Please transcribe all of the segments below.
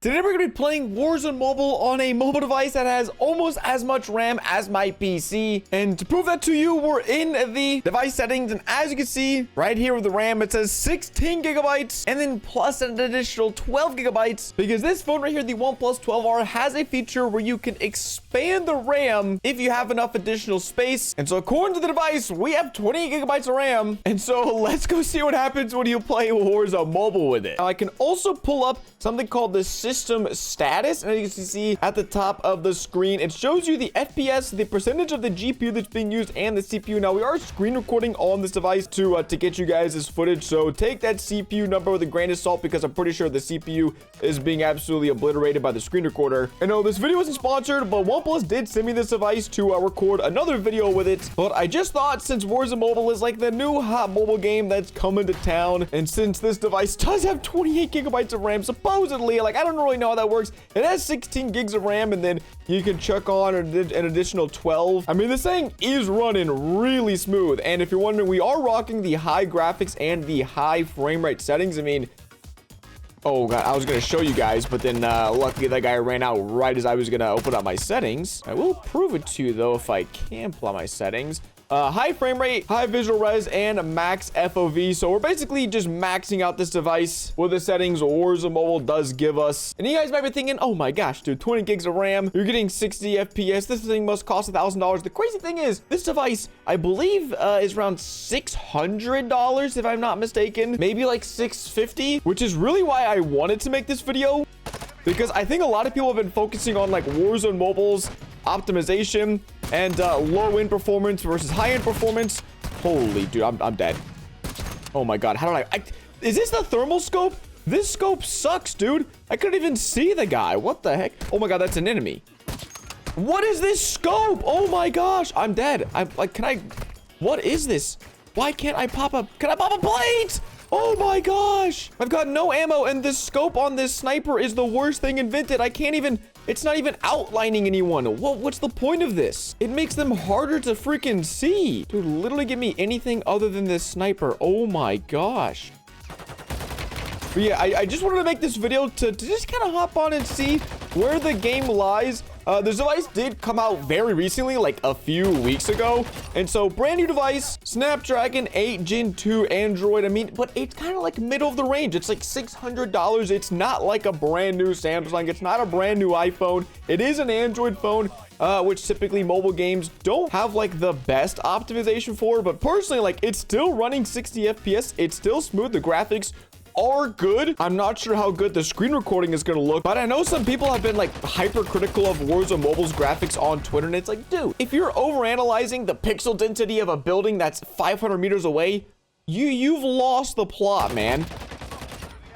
Today we're going to be playing Warzone Mobile on a mobile device that has almost as much RAM as my PC. And to prove that to you, we're in the device settings. And as you can see right here with the RAM, it says 16 gigabytes and then plus an additional 12 gigabytes. Because this phone right here, the OnePlus 12R, has a feature where you can expand the RAM if you have enough additional space. And so according to the device, we have 20 gigabytes of RAM. And so let's go see what happens when you play Warzone Mobile with it. Now I can also pull up something called the system status, and as you can see at the top of the screen, it shows you the FPS, the percentage of the GPU that's being used, and the CPU. Now we are screen recording on this device to get you guys this footage, so take that CPU number with a grain of salt, because I'm pretty sure the CPU is being absolutely obliterated by the screen recorder. I know this video isn't sponsored, but OnePlus did send me this device to record another video with it. But I just thought, since Warzone Mobile is like the new hot mobile game that's coming to town, and since this device does have 28 gigabytes of RAM, supposedly, like, I don't really know how that works. It has 16 gigs of RAM, and then you can chuck on an additional 12. I mean, this thing is running really smooth. And if you're wondering, we are rocking the high graphics and the high frame rate settings. I mean, oh god, I was gonna show you guys, but then luckily that guy ran out right as I was gonna open up my settings. I will prove it to you though if I can pull out my settings. High frame rate, high visual res, and max FOV. So we're basically just maxing out this device with the settings Warzone Mobile does give us. And you guys might be thinking, oh my gosh, dude, 20 gigs of RAM, you're getting 60 FPS. This thing must cost $1,000. The crazy thing is, this device, I believe, is around $600 if I'm not mistaken. Maybe like $650, which is really why I wanted to make this video. Because I think a lot of people have been focusing on like Warzone Mobile's optimization and low-end performance versus high-end performance. Holy dude, I'm dead. Oh my god, how did I is this the thermal scope? This scope sucks, dude. I couldn't even see the guy. What the heck? Oh my god, that's an enemy. What is this scope? Oh my gosh, I'm dead. I'm like, what is this? Why can't I pop up? Can I pop a plate? Oh my gosh, I've got no ammo, and this scope on this sniper is the worst thing invented. I can't even, it's not even outlining anyone. What's the point of this? It makes them harder to freaking see. Dude, literally give me anything other than this sniper. Oh my gosh. But yeah, I just wanted to make this video to just kind of hop on and see where the game lies. This device did come out very recently, like a few weeks ago. And so brand new device, Snapdragon 8 Gen 2 Android. I mean, but it's kind of like middle of the range. It's like $600. It's not like a brand new Samsung. It's not a brand new iPhone. It is an Android phone, which typically mobile games don't have like the best optimization for. But personally, like, it's still running 60 FPS. It's still smooth. The graphics are good. I'm not sure how good the screen recording is going to look, but I know some people have been like hypercritical of Warzone Mobile's graphics on Twitter, and it's like, dude, if you're overanalyzing the pixel density of a building that's 500 meters away, you've lost the plot, man.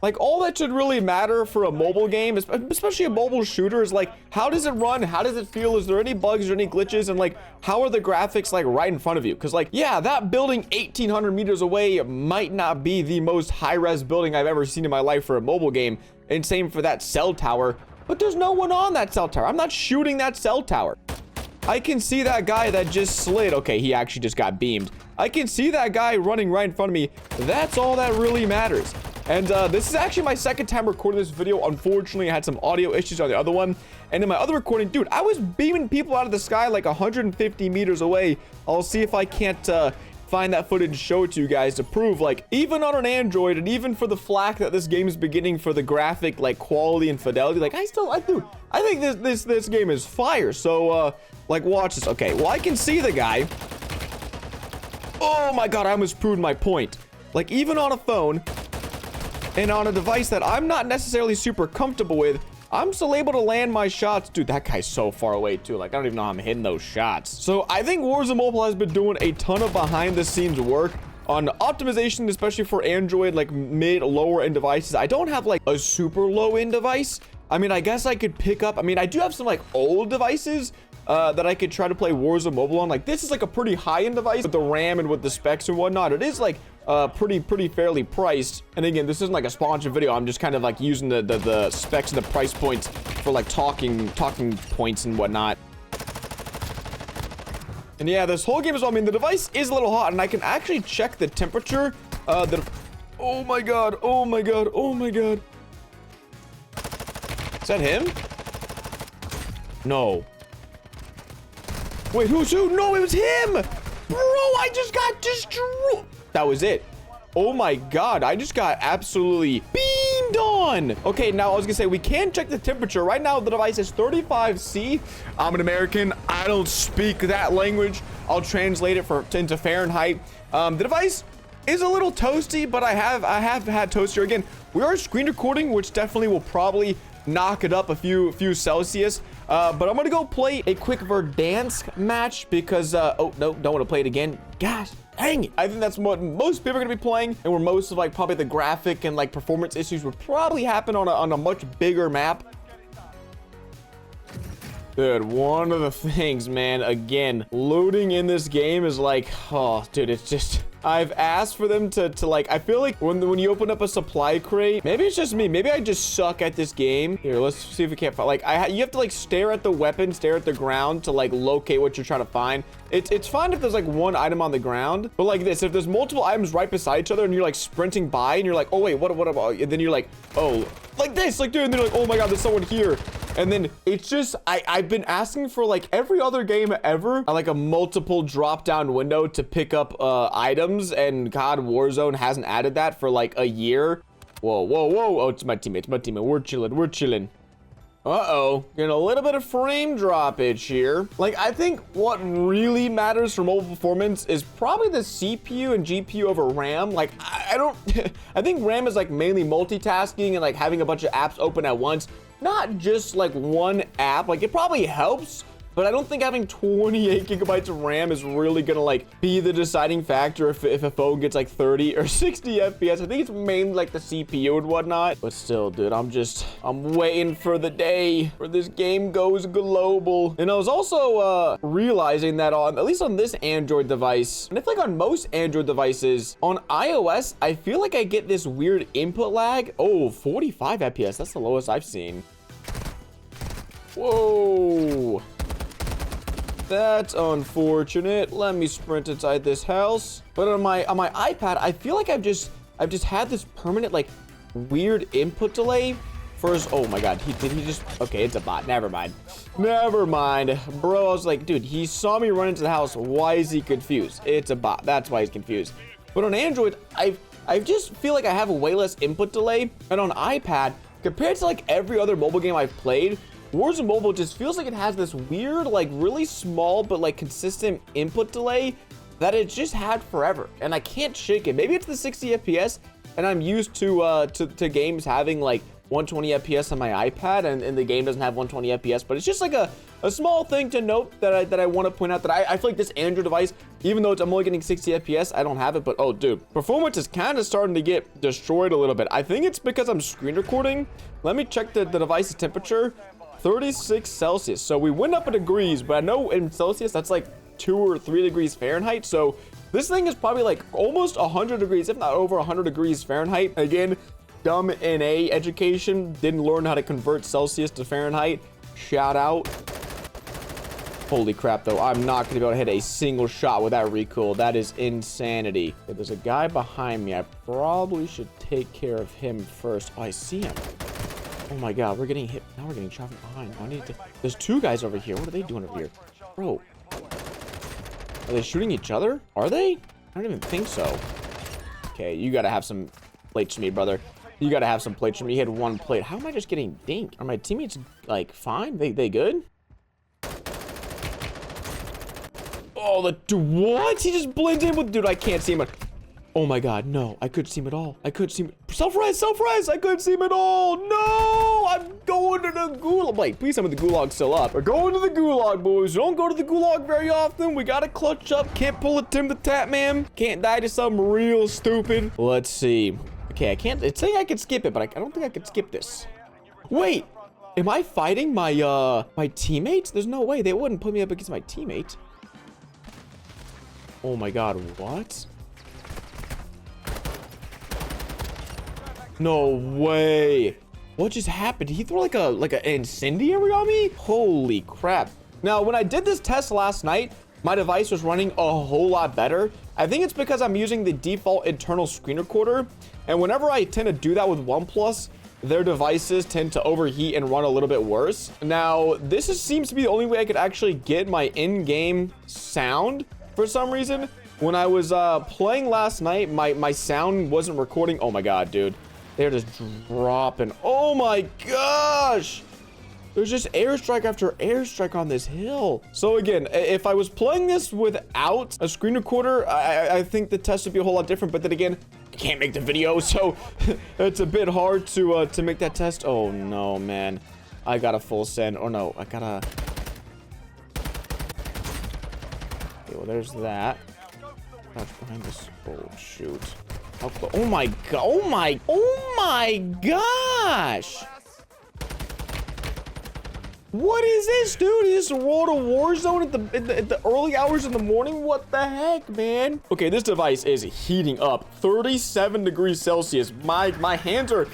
Like, all that should really matter for a mobile game, especially a mobile shooter, is like, how does it run? How does it feel? Is there any bugs or any glitches? And like, how are the graphics like right in front of you? Because like, yeah, that building 1,800 meters away might not be the most high-res building I've ever seen in my life for a mobile game. And same for that cell tower. But there's no one on that cell tower. I'm not shooting that cell tower. I can see that guy that just slid. Okay, he actually just got beamed. I can see that guy running right in front of me. That's all that really matters. And this is actually my second time recording this video. Unfortunately, I had some audio issues on the other one. And in my other recording, dude, I was beaming people out of the sky like 150 meters away. I'll see if I can't find that footage and show it to you guys to prove, like, even on an Android, and even for the flack that this game is beginning for the graphic, like, quality and fidelity, like, I think this game is fire. So, like, watch this. Okay, well, I can see the guy. Oh my god, I almost proved my point. Like, even on a phone and on a device that I'm not necessarily super comfortable with, I'm still able to land my shots. Dude, that guy's so far away too. Like, I don't even know how I'm hitting those shots. So I think Warzone Mobile has been doing a ton of behind the scenes work on optimization, especially for Android, like mid, lower end devices. I don't have like a super low end device. I mean, I guess I could pick up, I mean, I do have some like old devices that I could try to play Warzone Mobile on. Like, this is like a pretty high-end device with the RAM and with the specs and whatnot. It is like pretty fairly priced. And again, this isn't like a sponsored video. I'm just kind of like using the specs and the price points for like talking points and whatnot. And yeah, this whole game as well, I mean, the device is a little hot, and I can actually check the temperature. Oh my god, oh my god, oh my god. that him? No. Wait, who's who? No, it was him! Bro, I just got destroyed. That was it. Oh my god, I just got absolutely beamed on. Okay, now I was gonna say, we can check the temperature. Right now, the device is 35°C. I'm an American. I don't speak that language. I'll translate it into Fahrenheit. The device is a little toasty, but I have had toastier. Again, we are screen recording, which definitely will probably knock it up a few Celsius. But I'm gonna go play a quick Verdansk match because oh no, don't want to play it again. Gosh dang it. I think that's what most people are gonna be playing, and where most of like probably the graphic and like performance issues would probably happen on a much bigger map. Dude, one of the things, man, again, loading in this game is like, oh, dude, it's just, I've asked for them to like, I feel like when you open up a supply crate, maybe it's just me, maybe I just suck at this game. Here, let's see if we can't find, like, you have to like stare at the weapon, stare at the ground to like locate what you're trying to find. It's fine if there's like one item on the ground, but like this, if there's multiple items right beside each other and you're like sprinting by and you're like, oh wait, what about, and then you're like, oh, like this, like dude, and they're like, oh my god, there's someone here. And then it's just, I've been asking for like every other game ever, like a multiple drop down window to pick up items, and God, Warzone hasn't added that for like a year. Whoa, whoa, whoa. Oh, it's my teammate, We're chilling. Uh-oh, getting a little bit of frame droppage here. Like, I think what really matters for mobile performance is probably the CPU and GPU over RAM. Like, I don't, I think RAM is like mainly multitasking and like having a bunch of apps open at once. Not just like one app. Like, it probably helps, but I don't think having 28 gigabytes of RAM is really gonna like be the deciding factor if a phone gets like 30 or 60 FPS. I think it's mainly like the CPU and whatnot. But still, dude, I'm waiting for the day where this game goes global. And I was also realizing that at least on this Android device, and I feel like on most Android devices, on iOS, I feel like I get this weird input lag. Oh, 45 FPS. That's the lowest I've seen. Whoa. That's unfortunate. Let me sprint inside this house. But on my iPad, I feel like I've just had this permanent like weird input delay. First, oh my god, did he just, okay, it's a bot. Never mind, bro. I was like, dude, he saw me run into the house. Why is he confused? It's a bot. That's why he's confused. But on Android, I just feel like I have a way less input delay, and on iPad, compared to like every other mobile game I've played, Warzone Mobile just feels like it has this weird, like really small but like consistent input delay that it's just had forever, and I can't shake it. Maybe it's the 60 FPS, and I'm used to games having like 120 FPS on my iPad, and the game doesn't have 120 FPS. But it's just like a small thing to note that I want to point out, that I feel like this Android device, even though I'm only getting 60 FPS, I don't have it. But oh, dude, performance is kind of starting to get destroyed a little bit. I think it's because I'm screen recording. Let me check the device's temperature. 36 Celsius. So we went up in degrees, but I know in Celsius that's like 2 or 3 degrees Fahrenheit. So this thing is probably like almost 100 degrees, if not over 100 degrees Fahrenheit. Again, dumb NA education, didn't learn how to convert Celsius to Fahrenheit. Shout out. Holy crap, though, I'm not gonna be able to hit a single shot with that recoil. That is insanity. Okay, there's a guy behind me. I probably should take care of him first. Oh, I see him. Oh my god, we're getting hit. Now we're getting shot from behind. I need to... There's 2 guys over here. What are they doing over here? Bro. Are they shooting each other? Are they? I don't even think so. Okay, you gotta have some plates for me, brother. You gotta have some plates for me. You had 1 plate. How am I just getting dinked? Are my teammates, like, fine? They good? Oh, dude, what? He just blends in with... Dude, I can't see him. Oh my god, no. I couldn't see him at all. I couldn't see him. Self-res! I couldn't see him at all. No! I'm going to the gulag. Wait, please tell me the gulag's still up. We're going to the gulag, boys. We don't go to the gulag very often. We gotta clutch up. Can't pull a Tim the Tap Man. Can't die to something real stupid. Let's see. Okay, I can't... It's saying I can skip it, but I don't think I can skip this. Wait! Am I fighting my teammates? There's no way. They wouldn't put me up against my teammate. Oh my god, what? No way. What just happened? Did he throw like an incendiary on me? Holy crap. Now, when I did this test last night, my device was running a whole lot better. I think it's because I'm using the default internal screen recorder. And whenever I tend to do that with OnePlus, their devices tend to overheat and run a little bit worse. Now, seems to be the only way I could actually get my in-game sound for some reason. When I was playing last night, my sound wasn't recording. Oh my god, dude. They're just dropping. Oh my gosh. There's just airstrike after airstrike on this hill. So again, if I was playing this without a screen recorder, I think the test would be a whole lot different. But then again, I can't make the video, so it's a bit hard to make that test. Oh no, man. I got a full send. Oh no, I gotta... Okay, well, there's that. Crouch behind this. Oh, shoot. Oh my god. Oh my gosh. What is this, dude? Is this World of Warzone at the early hours in the morning? What the heck, man? Okay, this device is heating up. 37 degrees Celsius. My hands are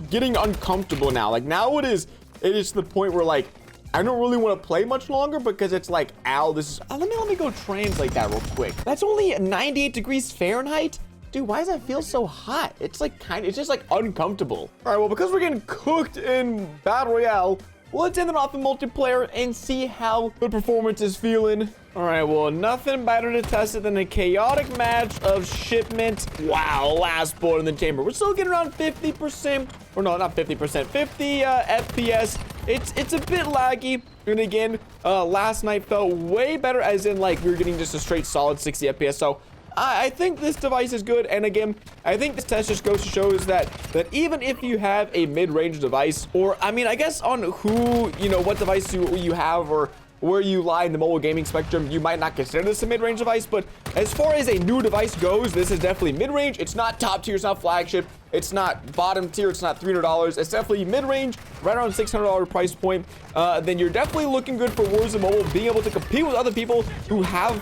getting uncomfortable now. Like, now it is to the point where, like, I don't really want to play much longer because it's like, ow, this is... let me go translate that real quick. That's only 98 degrees Fahrenheit? Dude, why does that feel so hot? It's like it's just like uncomfortable. All right, well, because we're getting cooked in Battle Royale, well, let's end it off in multiplayer and see how the performance is feeling. All right, well, nothing better to test it than a chaotic match of shipment. Wow, last bullet in the chamber. We're still getting around 50%, or no, not 50%, 50 FPS. It's a bit laggy. And again, last night felt way better, as in like we were getting just a straight solid 60 FPS. So I think this device is good. And again, I think this test just goes to show is that even if you have a mid-range device, or I mean, I guess on who, you know, what device you have or where you lie in the mobile gaming spectrum, you might not consider this a mid-range device. But as far as a new device goes, this is definitely mid-range. It's not top tier, it's not flagship, it's not bottom tier, it's not $300. It's definitely mid-range, right around $600 price point. Then you're definitely looking good for Warzone Mobile, being able to compete with other people who have,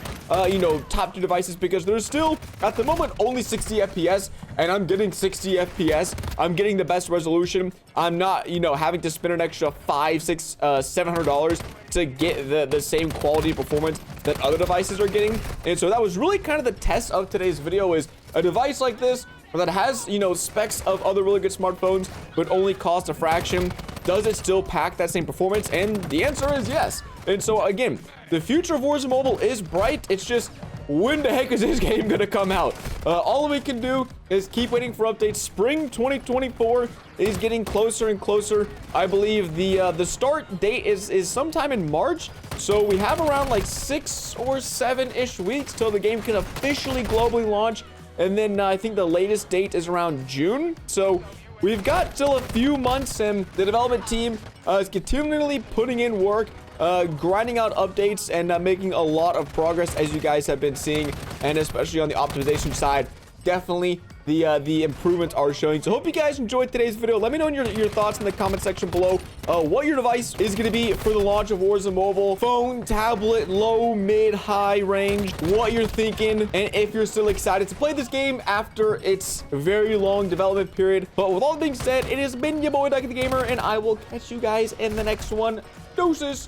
you know, top tier devices, because there's still, at the moment, only 60 FPS, and I'm getting 60 FPS. I'm getting the best resolution. I'm not, you know, having to spend an extra $500, $600, $700 to get the same quality of performance that other devices are getting. And so that was really kind of the test of today's video, is a device like this that has, you know, specs of other really good smartphones, but only cost a fraction. Does it still pack that same performance? And the answer is yes. And so again, the future of Warzone Mobile is bright. It's just, when the heck is this game gonna come out? All we can do is keep waiting for updates. Spring 2024 is getting closer and closer. I believe the start date is sometime in March. So we have around like 6 or 7-ish weeks till the game can officially globally launch. And then I think the latest date is around June. So we've got still a few months, and the development team is continually putting in work, grinding out updates, and making a lot of progress, as you guys have been seeing. And especially on the optimization side, definitely the improvements are showing. So hope you guys enjoyed today's video. Let me know your thoughts in the comment section below, what your device is going to be for the launch of Warzone Mobile. Phone, tablet, low, mid, high range, what you're thinking, and if you're still excited to play this game after its very long development period. But with all that being said, it has been your boy DuckyTheGamer, and I will catch you guys in the next one. Deuces.